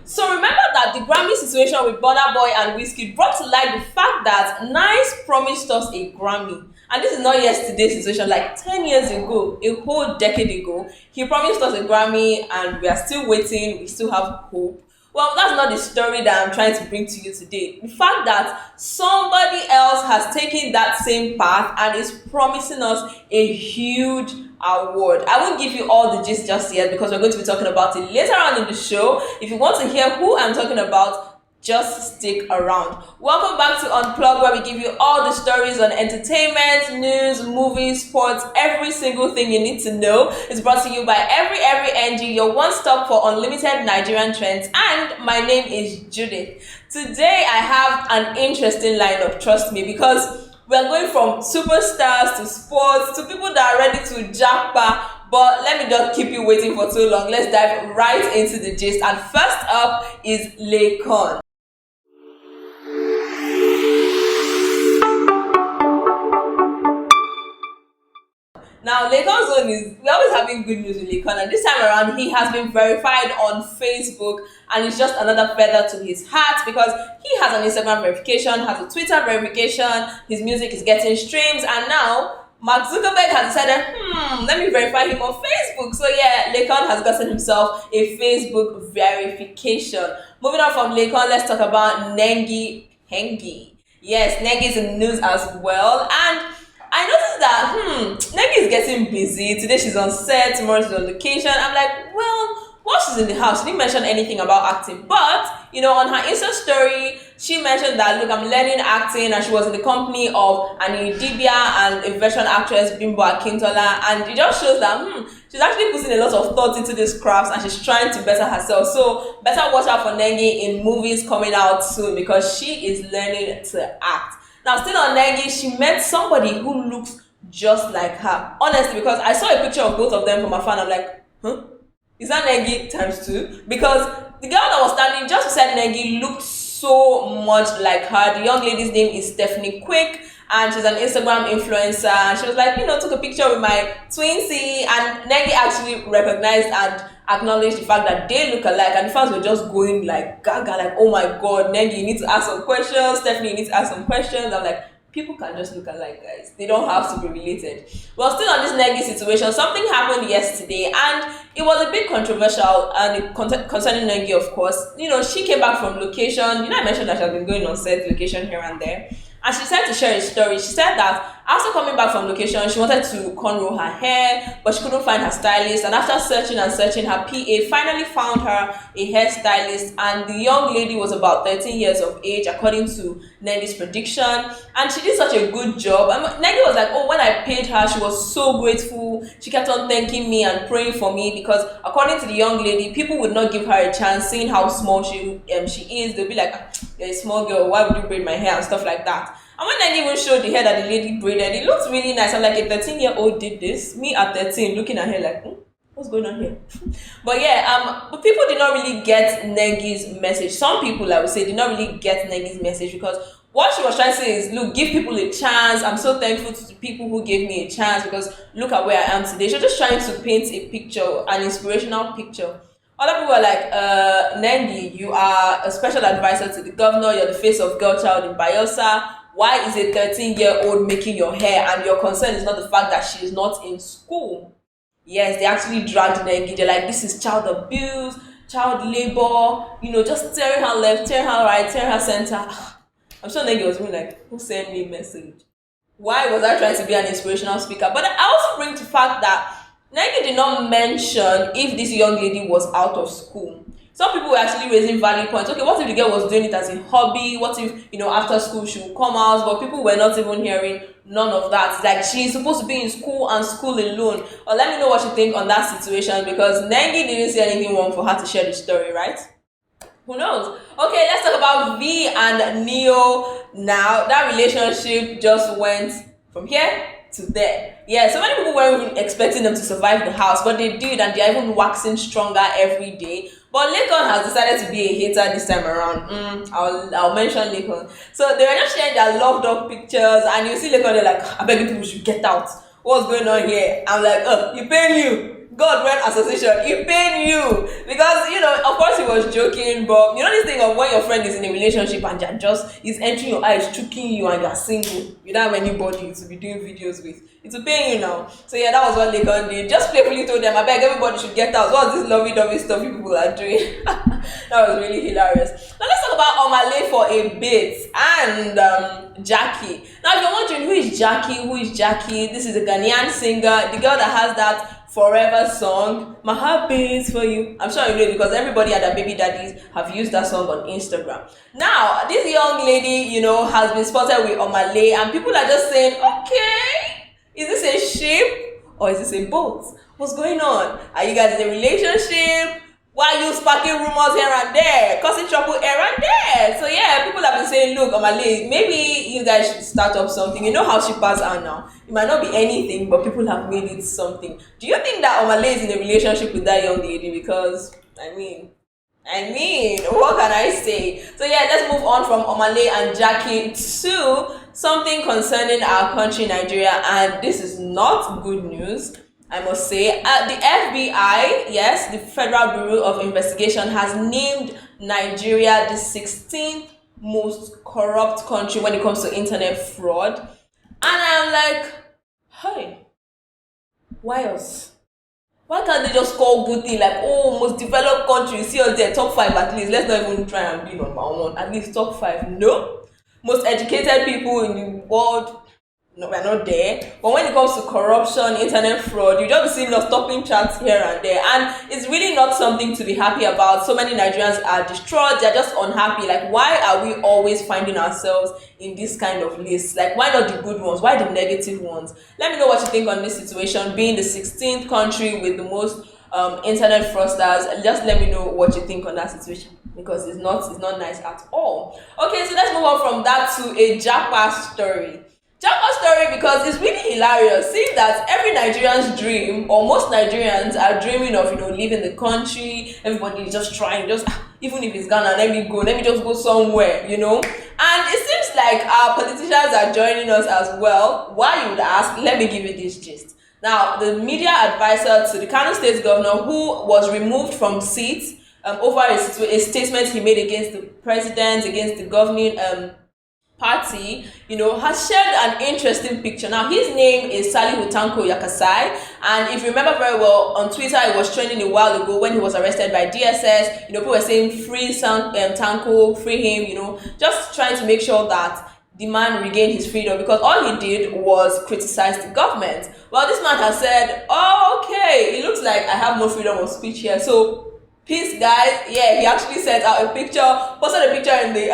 So remember that the Grammy situation with Burna Boy and Whiskey brought to light the fact that Nice promised us a Grammy. And this is not yesterday's situation, like 10 years ago, a whole decade ago, he promised us a Grammy and we are still waiting, we still have hope. Well, that's not the story that I'm trying to bring to you today. The fact that somebody else has taken that same path and is promising us a huge award. I won't give you all the gist just yet because we're going to be talking about it later on in the show. If you want to hear who I'm talking about, just stick around. Welcome back to Unplug, where we give you all the stories on entertainment, news, movies, sports, every single thing you need to know. It's brought to you by Every NG, your one-stop for unlimited Nigerian trends. And my name is Judith. Today I have an interesting lineup, trust me, because we're going from superstars to sports to people that are ready to jackpot. But let me just keep you waiting for too long. Let's dive right into the gist. And first up is Laycon. Now, Laycon's own is, we're always having good news with Laycon, and this time around, he has been verified on Facebook, and it's just another feather to his hat because he has an Instagram verification, has a Twitter verification, his music is getting streams, and now Mark Zuckerberg has decided, let me verify him on Facebook. So yeah, Laycon has gotten himself a Facebook verification. Moving on from Laycon, let's talk about Nengi. Yes, Nengi is in the news as well, and I noticed that Nengi is getting busy. Today she's on set, tomorrow she's on location. I'm like, well, while she's in the house, she didn't mention anything about acting. But, on her Insta story, she mentioned that, look, I'm learning acting, and she was in the company of Annie Dibia and a veteran actress, Bimbo Akintola. And it just shows that, she's actually putting a lot of thought into this craft and she's trying to better herself. So, better watch out for Nengi in movies coming out soon because she is learning to act. Now, still on Nengi, she met somebody who looks just like her. Honestly, because I saw a picture of both of them from afar and I'm like, is that Nengi times two? Because the girl that was standing just beside Nengi looked so much like her. The young lady's name is Stephanie Quick, and she's an Instagram influencer. She was like, took a picture with my twinsy, and Nengi actually recognized and acknowledged the fact that they look alike, and the fans were just going like gaga, like, oh my god, Nengi, you need to ask some questions, Stephanie, you need to ask some questions. I'm like, people can just look alike, guys. They don't have to be related. Well, still on this Nengi situation, something happened yesterday, and it was a bit controversial, and concerning Nengi, of course. She came back from location. I mentioned that she has been going on set location here and there. And she decided to share a story. She said that after coming back from location, she wanted to cornrow her hair, but she couldn't find her stylist. And after searching and searching, her PA finally found her a hairstylist. And the young lady was about 13 years of age, according to Nengi's prediction. And she did such a good job. And Nengi was like, when I paid her, she was so grateful. She kept on thanking me and praying for me because, according to the young lady, people would not give her a chance, seeing how small she is. They'll be like, you're a small girl, why would you braid my hair and stuff like that. And when I even showed the hair that the lady braided, it looked really nice. I'm like, a 13-year-old did this. Me at 13, looking at her like, what's going on here? But yeah, but people did not really get Nengi's message. Some people, I would say, did not really get Nengi's message because what she was trying to say is, look, give people a chance. I'm so thankful to the people who gave me a chance because look at where I am today. She was just trying to paint a picture, an inspirational picture. Other people are like, Nengi, you are a special advisor to the governor. You're the face of girl child in Bayelsa. Why is a 13-year-old making your hair? And your concern is not the fact that she is not in school. Yes, they actually dragged Nengi. They're like, this is child abuse, child labor, just tearing her left, tearing her right, tearing her center. I'm sure Nengi was really like, who sent me a message? Why was I trying to be an inspirational speaker? But I also bring to fact that Nengi did not mention if this young lady was out of school. Some people were actually raising valid points. Okay, what if the girl was doing it as a hobby? What if, after school she would come out? But people were not even hearing none of that. It's like she's supposed to be in school and school alone. Or let me know what you think on that situation because Nengi didn't see anything wrong for her to share the story, right? Who knows? Okay, let's talk about V and Neo now. That relationship just went from here to there. Yeah, so many people weren't even expecting them to survive the house, but they did, and they're even waxing stronger every day. But Laycon has decided to be a hater this time around. I'll mention Laycon. So they were just sharing their love dog pictures, and you see Laycon, they're like, I beg you people should get out. What's going on here? I'm like, you pay you. God went association. He paid you because of course he was joking, but this thing of when your friend is in a relationship and he's entering your eyes, choking you, and you're single, you don't have anybody to be doing videos with. It will pay you now. So yeah, that was what Laycon did. Just playfully told them, I beg everybody should get out. What's this lovey-dovey stuff you people are doing? That was really hilarious. Now let's talk about Omale for a bit and Jackie. Now if you're wondering who is Jackie, this is a Ghanaian singer, the girl that has that Forever song, My Heart Beats For You. I'm sure you know it because everybody at their baby daddies have used that song on Instagram. Now, this young lady, has been spotted with Omale, and people are just saying, okay, is this a ship or is this a boat? What's going on? Are you guys in a relationship? Why are you sparking rumors here and there, causing trouble here and there? So yeah, people have been saying, look, Omale, maybe you guys should start up something. You know how shippers are now. It might not be anything, but people have made it something. Do you think that Omale is in a relationship with that young lady? Because, I mean, what can I say? So yeah, let's move on from Omale and Jackie to something concerning our country, Nigeria. And this is not good news, I must say. The FBI, yes, the Federal Bureau of Investigation, has named Nigeria the 16th most corrupt country when it comes to internet fraud. And I'm like, hey, why us? Why can't they just call good thing like, oh, most developed country, see us there, top 5 at least. Let's not even try and be number 1, at least top 5. No. Most educated people in the world, no, we're not there. But when it comes to corruption, internet fraud, you just be seeing us topping charts here and there. And it's really not something to be happy about. So many Nigerians are distraught. They're just unhappy. Like, why are we always finding ourselves in this kind of list? Like, why not the good ones? Why the negative ones? Let me know what you think on this situation, being the 16th country with the most internet fraudsters. Just let me know what you think on that situation, because it's not nice at all. Okay, so let's move on from that to a Japa story. Japa story, because it's really hilarious seeing that every Nigerian's dream, or most Nigerians are dreaming of leaving the country. Everybody is just trying, even if it's Ghana, let me just go somewhere, and it seems like our politicians are joining us as well. Why, you would ask? Let me give you this gist. Now, the media advisor to the Kano State governor, who was removed from seat over a statement he made against the president, against the governing party, has shared an interesting picture. Now, his name is Salihu Tanko Yakasai, and if you remember very well, on Twitter it was trending a while ago when he was arrested by DSS. People were saying free Tanko, free him, just trying to make sure that the man regained his freedom, because all he did was criticize the government. Well, this man has said, oh, okay, it looks like I have no freedom of speech here, so peace, guys. Yeah, he actually sent out a picture, posted a picture in the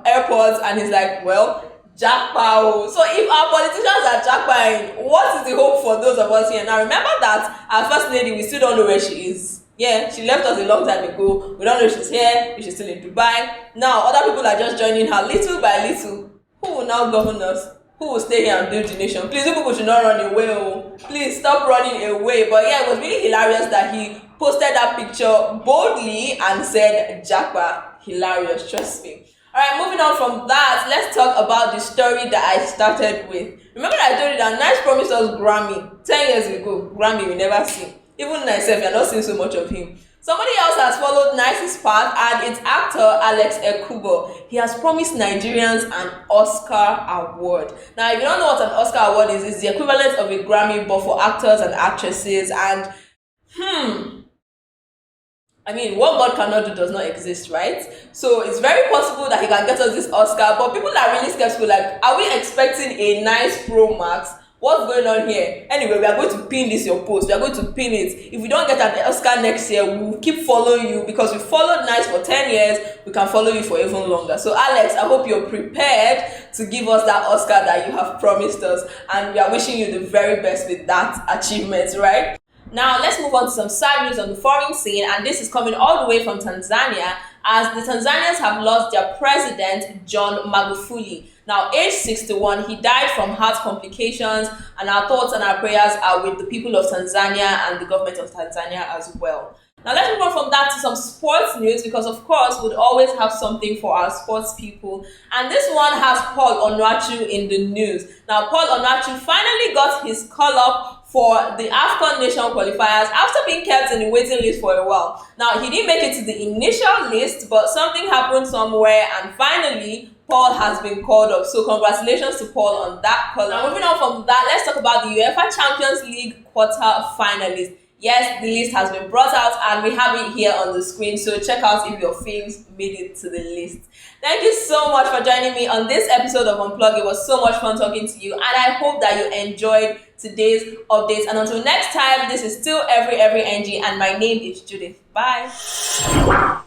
airport, and he's like, well, jackpot. So if our politicians are jackpotting, what is the hope for those of us here? Now, remember that our first lady, we still don't know where she is. Yeah, she left us a long time ago. We don't know if she's here, if she's still in Dubai. Now, other people are just joining her little by little. Who will now govern us? Who will stay here and build the nation? Please, you people should not run away. Oh. Please stop running away. But yeah, it was really hilarious that he posted that picture boldly and said, Jackpot. Hilarious, trust me. Alright, moving on from that, let's talk about the story that I started with. Remember I told you that Nice promised us Grammy 10 years ago. Grammy we never see. Even myself, you're not seeing so much of him. Somebody else has followed Nice's path, and it's actor Alex Ekubo. He has promised Nigerians an Oscar award. Now, if you don't know what an Oscar award is, it's the equivalent of a Grammy, but for actors and actresses. And what God cannot do does not exist, right? So it's very possible that he can get us this Oscar, but people are really skeptical. Like, are we expecting a Nice Pro Max? What's going on here? Anyway, we are going to pin this your post. We are going to pin it. If we don't get an Oscar next year, we will keep following you, because we followed Nice for 10 years. We can follow you for even longer. So Alex, I hope you're prepared to give us that Oscar that you have promised us, and we are wishing you the very best with that achievement, right? Now, let's move on to some sad news on the foreign scene, and this is coming all the way from Tanzania, as the Tanzanians have lost their president, John Magufuli. Now, age 61, he died from heart complications, and our thoughts and our prayers are with the people of Tanzania and the government of Tanzania as well. Now, let's move on from that to some sports news, because, of course, we'd always have something for our sports people. And this one has Paul Onuachu in the news. Now, Paul Onuachu finally got his call-up for the AFCON Nation qualifiers after being kept in the waiting list for a while. Now, he didn't make it to the initial list, but something happened somewhere, and finally, Paul has been called up. So congratulations to Paul on that. Now, moving on from that, let's talk about the UEFA Champions League quarter finalists. Yes, the list has been brought out and we have it here on the screen. So check out if your faves made it to the list. Thank you so much for joining me on this episode of Unplug. It was so much fun talking to you, and I hope that you enjoyed today's updates. And until next time, this is still Every NG, and my name is Judith. Bye.